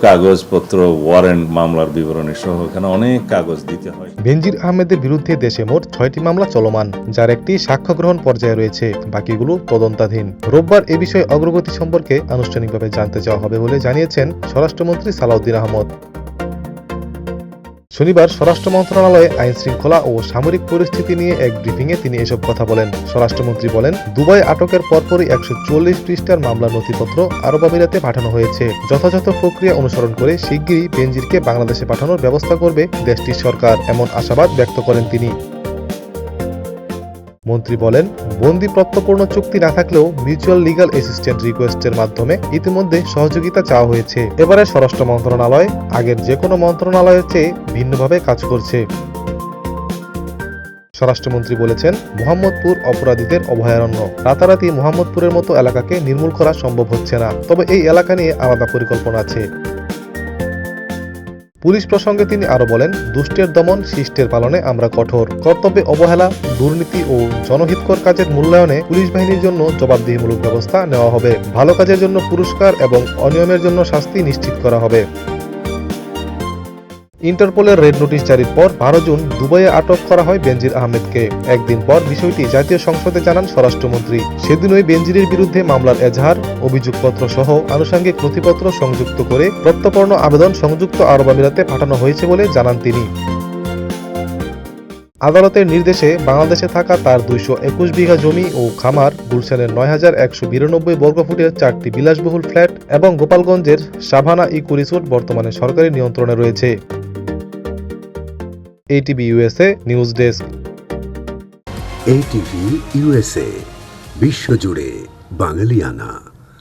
কাগজপত্র, ওয়ারেন্ট, মামলার বিবরণী সহ এখানে অনেক কাগজ দিতে হয়। বেনজির আহমেদের বিরুদ্ধে দেশে মোট 6টি মামলা চলমান, যার একটি সাক্ষ্য গ্রহণ পর্যায়ে রয়েছে, বাকিগুলো তদন্তাধীন। রোববার এ বিষয়ে অগ্রগতি সম্পর্কে আনুষ্ঠানিকভাবে জানতে চাওয়া হবে বলে জানিয়েছেন স্বরাষ্ট্রমন্ত্রী সালাউদ্দিন আহমদ। শনিবার স্বরাষ্ট্র মন্ত্রণালয়ে আইন শৃঙ্খলা ও সামরিক পরিস্থিতি নিয়ে এক ব্রিফিংয়ে তিনি এসব কথা বলেন। স্বরাষ্ট্রমন্ত্রী বলেন, দুবাই আটকের পরপরই 140 পৃষ্ঠার মামলার নথিপত্র আরব আমিরাতে পাঠানো হয়েছে। যথাযথ প্রক্রিয়া অনুসরণ করে শিগগিরই বেনজিরকে বাংলাদেশে পাঠানোর ব্যবস্থা করবে দেশটির সরকার, এমন আশাবাদ ব্যক্ত করেন তিনি। মন্ত্রী বলেন, বন্দি প্রত্যর্পণ চুক্তি না থাকলেও মিউচুয়াল লিগ্যাল অ্যাসিস্ট্যান্ট রিকোয়েস্টের মাধ্যমে ইতিমধ্যে সহযোগিতা চাওয়া হয়েছে। এবারে স্বরাষ্ট্র মন্ত্রণালয় আগের যে কোনো মন্ত্রণালয়ের চেয়ে ভিন্নভাবে কাজ করছে। স্বরাষ্ট্রমন্ত্রী বলেছেন, মোহাম্মদপুর অপরাধীদের অভয়ারণ্য। রাতারাতি মোহাম্মদপুরের মতো এলাকাকে নির্মূল করা সম্ভব হচ্ছে না, তবে এই এলাকা নিয়ে আলাদা পরিকল্পনা আছে। পুলিশ প্রসঙ্গে তিনি আরো বলেন, দুষ্টের দমন, শিষ্টের পালনে আমরা কঠোর। কর্তব্যে অবহেলা, দুর্নীতি ও জনহিতকর কাজের মূল্যায়নে পুলিশ বাহিনীর জন্য জবাবদিহিমূলক ব্যবস্থা নেওয়া হবে। ভালো কাজের জন্য পুরস্কার এবং অনিয়মের জন্য শাস্তি নিশ্চিত করা হবে। ইন্টারপোলের রেড নোটিশ জারির পর 12 জুন দুবাইয়ে আটক করা হয় বেনজির আহমেদকে। একদিন পর বিষয়টি জাতীয় সংসদে জানান স্বরাষ্ট্রমন্ত্রী। সেদিনই বেনজিরের বিরুদ্ধে মামলার এজাহার, অভিযোগপত্র সহ আনুষঙ্গিক নথিপত্র সংযুক্ত করে প্রত্যর্পণ আবেদন সংযুক্ত আরব আমিরাতে পাঠানো হয়েছে বলে জানান তিনি। আদালতের নির্দেশে বাংলাদেশে থাকা তার 221 বিঘা জমি ও খামার, গুলশানের 9192 বর্গফুটের 4টি বিলাসবহুল ফ্ল্যাট এবং গোপালগঞ্জের সাভানা ইকো রিসোর্ট বর্তমানে সরকারি নিয়ন্ত্রণে রয়েছে। ATV USA news desk. ATV USA বিশ্বজুড়ে বাঙালিয়ানা।